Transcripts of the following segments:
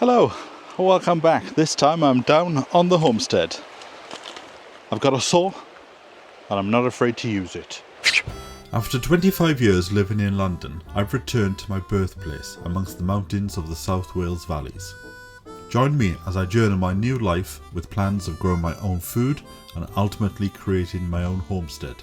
Hello, welcome back. This time I'm down on the homestead. I've got a saw and I'm not afraid to use it. After 25 years living in London, I've returned to my birthplace amongst the mountains of the South Wales valleys. Join me as I journey my new life with plans of growing my own food and ultimately creating my own homestead.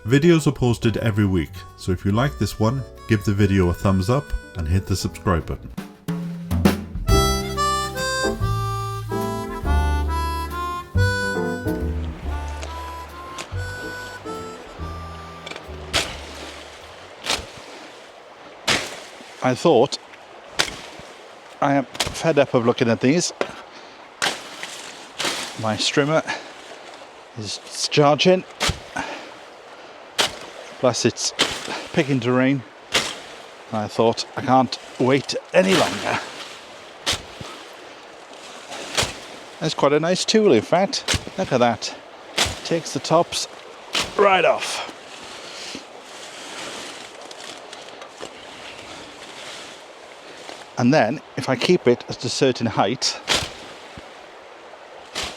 Videos are posted every week, so if you like this one, give the video a thumbs up and hit the subscribe button. I thought, I am fed up of looking at these. My strimmer is charging, plus it's picking terrain. I thought I can't wait any longer. That's quite a nice tool, in fact. Look at that. Takes the tops right off. And then, if I keep it at a certain height,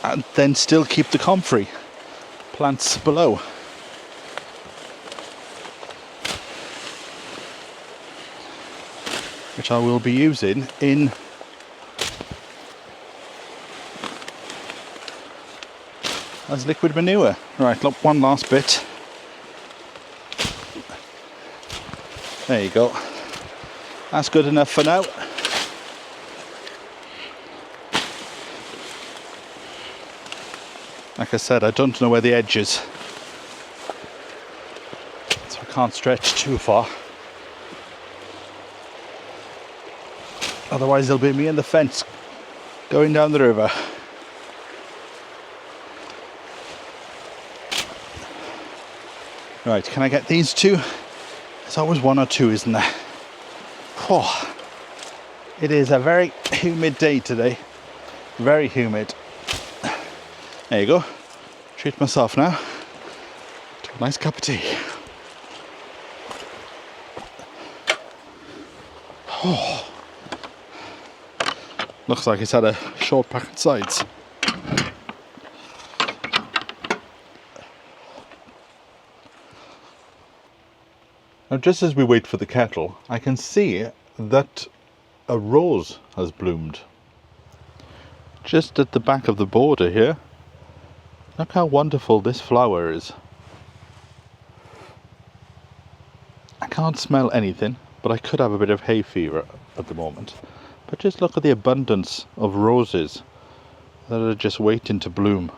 and then still keep the comfrey plants below. Which I will be using in as liquid manure. Right, look, one last bit. There you go. That's good enough for now. Like I said, I don't know where the edge is, so I can't stretch too far. Otherwise there'll be me and the fence going down the river. Right, can I get these two? There's always one or two, isn't there? Oh, it is a very humid day today. Very humid. There you go. Treat myself now to a nice cup of tea. Oh. Looks like it's had a short pack of sides. Now, just as we wait for the kettle, I can see that a rose has bloomed. Just at the back of the border here. Look how wonderful this flower is. I can't smell anything, but I could have a bit of hay fever at the moment. But just look at the abundance of roses that are just waiting to bloom.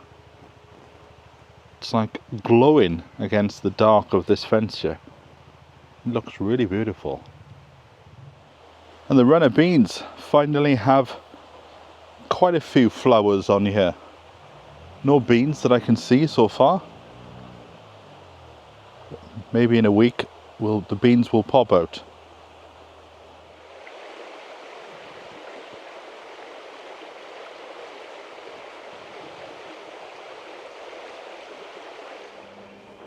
It's like glowing against the dark of this fence here. It looks really beautiful. And the runner beans finally have quite a few flowers on here. No beans that I can see so far. Maybe in a week the beans will pop out.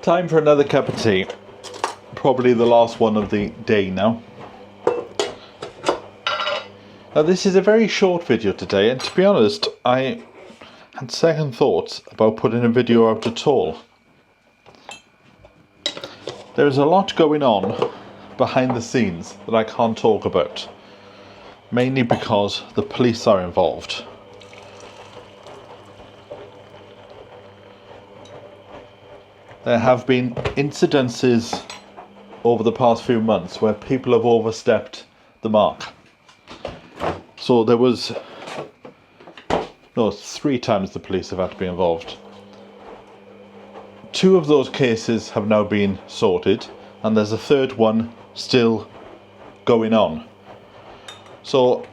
Time for another cup of tea. Probably the last one of the day now. Now, this is a very short video today, and to be honest, I had second thoughts about putting a video out at all. There is a lot going on behind the scenes that I can't talk about, mainly because the police are involved. There have been incidences over the past few months where people have overstepped the mark. So there was, no, 3 times the police have had to be involved. 2 of those cases have now been sorted, and there's a 3rd one still going on. So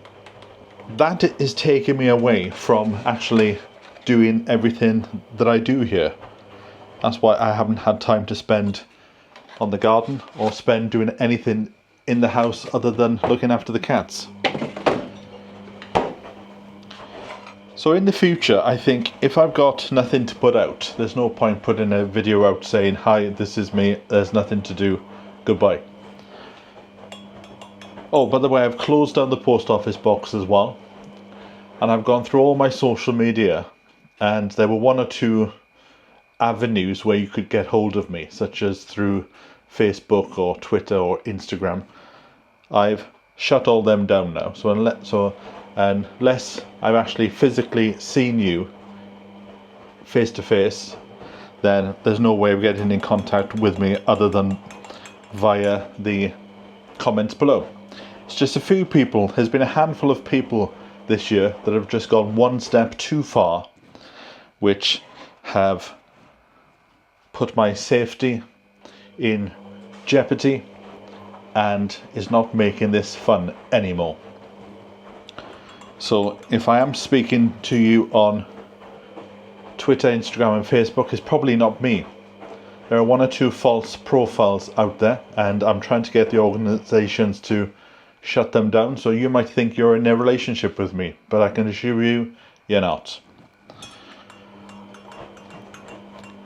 that is taking me away from actually doing everything that I do here. That's why I haven't had time to spend on the garden or spend doing anything in the house other than looking after the cats. So in the future, I think if I've got nothing to put out, there's no point putting a video out saying, hi, this is me, there's nothing to do, goodbye. Oh, by the way, I've closed down the post office box as well. and I've gone through all my social media, and there were one or two avenues where you could get hold of me, such as through Facebook or Twitter or Instagram. I've shut all them down now. So unless I've actually physically seen you face to face, then there's no way of getting in contact with me other than via the comments below. It's just a few people. There's been a handful of people this year that have just gone one step too far, which have put my safety in jeopardy and is not making this fun anymore. So if I am speaking to you on Twitter, Instagram and Facebook, it's probably not me. There are one or two false profiles out there, and I'm trying to get the organizations to shut them down. So you might think you're in a relationship with me, but I can assure you, you're not.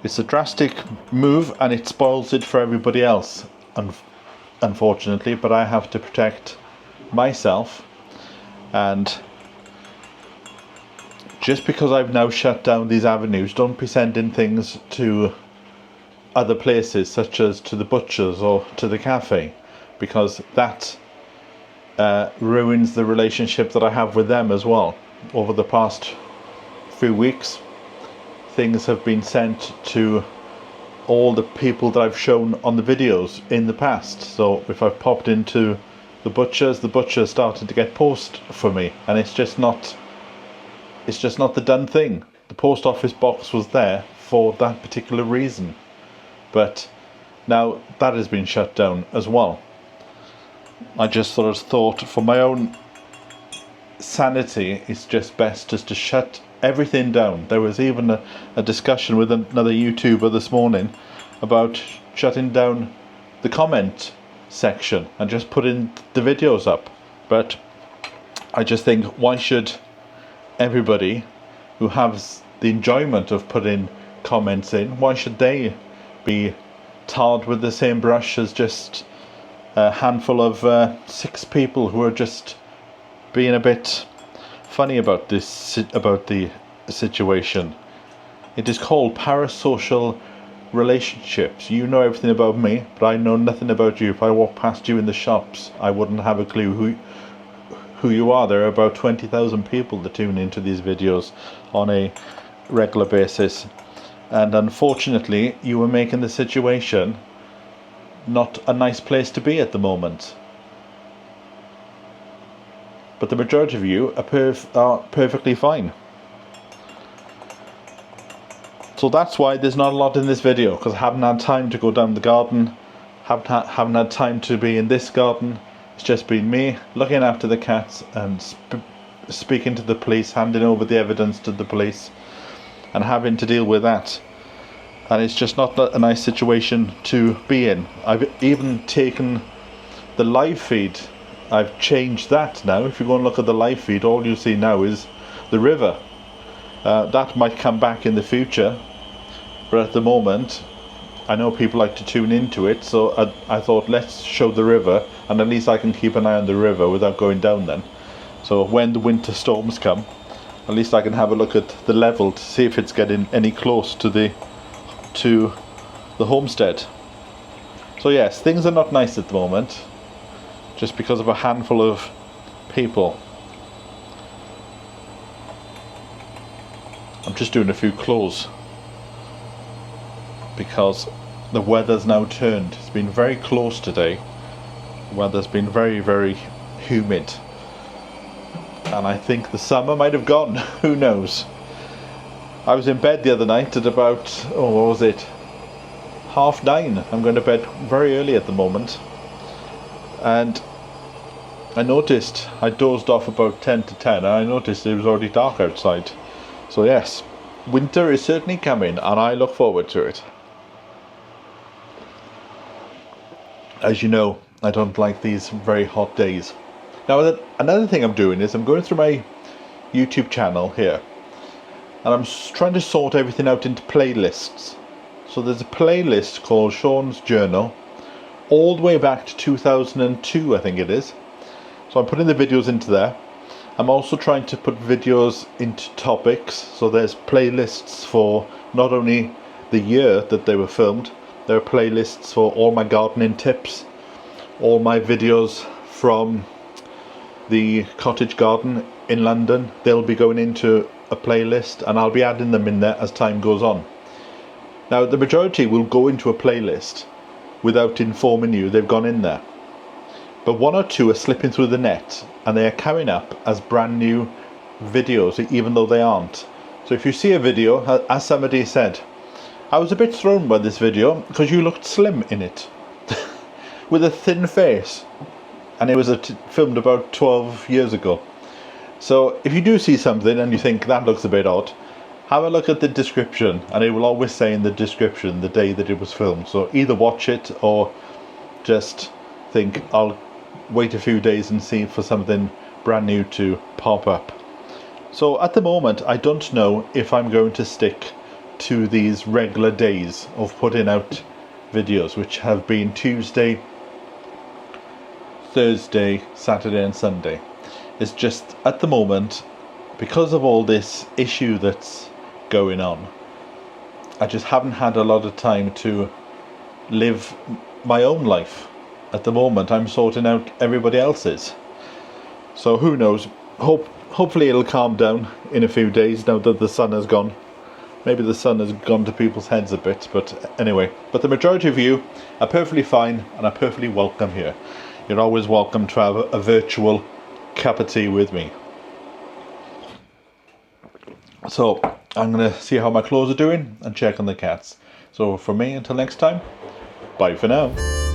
It's a drastic move and it spoils it for everybody else, unfortunately, but I have to protect myself. And just because I've now shut down these avenues, don't be sending things to other places, such as to the butchers or to the cafe, because that ruins the relationship that I have with them as well. Over the past few weeks, things have been sent to all the people that I've shown on the videos in the past. So if I've popped into the butchers started to get post for me, and it's just not the done thing. The post office box was there for that particular reason, but now that has been shut down as well. I just sort of thought, for my own sanity, it's just best just to shut everything down. There was even a discussion with another YouTuber this morning about shutting down the comment section and just putting the videos up. But I just think, why should everybody who has the enjoyment of putting comments in, why should they be tarred with the same brush as just a handful of 6 people who are just being a bit funny about the situation? It is called parasocial relationships. You know everything about me, but I know nothing about you. If I walk past you in the shops, I wouldn't have a clue who you are. There are about 20,000 people that tune into these videos on a regular basis, and unfortunately you are making the situation not a nice place to be at the moment. But the majority of you are perfectly fine. So that's why there's not a lot in this video, because I haven't had time to go down the garden, haven't had time to be in this garden. It's just been me looking after the cats and speaking to the police, handing over the evidence to the police and having to deal with that. And it's just not a nice situation to be in. I've even taken the live feed, I've changed that now. If you go and look at the live feed, all you see now is the river. That might come back in the future, but at the moment I know people like to tune into it, so I thought, let's show the river, and at least I can keep an eye on the river without going down then. So when the winter storms come, at least I can have a look at the level to see if it's getting any close to the homestead. So yes, things are not nice at the moment, just because of a handful of people. I'm just doing a few clothes because the weather's now turned. It's been very close today. The weather's been very, very humid, and I think the summer might have gone. Who knows? I was in bed the other night at about, what was it, 9:30. I'm going to bed very early at the moment, and I noticed I dozed off about 10 to 10 and I noticed it was already dark outside. So yes, winter is certainly coming and I look forward to it. As you know, I don't like these very hot days. Now another thing I'm doing is I'm going through my YouTube channel here, and I'm trying to sort everything out into playlists. So there's a playlist called Sean's Journal, all the way back to 2002, I think it is. So I'm putting the videos into there, I'm also trying to put videos into topics, so there's playlists for not only the year that they were filmed, there are playlists for all my gardening tips, all my videos from the cottage garden in London. They'll be going into a playlist and I'll be adding them in there as time goes on. Now the majority will go into a playlist without informing you they've gone in there, but one or two are slipping through the net and they are coming up as brand new videos even though they aren't. So if you see a video, as somebody said, I was a bit thrown by this video because you looked slim in it with a thin face, and it was filmed about 12 years ago. So if you do see something and you think that looks a bit odd, have a look at the description, and it will always say in the description the day that it was filmed. So either watch it or just think I'll wait a few days and see for something brand new to pop up. So at the moment I don't know if I'm going to stick to these regular days of putting out videos, which have been Tuesday, Thursday, Saturday and Sunday. It's just at the moment, because of all this issue that's going on, I just haven't had a lot of time to live my own life. At the moment I'm sorting out everybody else's. So who knows, hopefully it'll calm down in a few days now that the sun has gone. Maybe the sun has gone to people's heads a bit, but anyway. But the majority of you are perfectly fine and are perfectly welcome here. You're always welcome to have a virtual cup of tea with me. So I'm going to see how my clothes are doing and check on the cats. So from me, until next time, bye for now.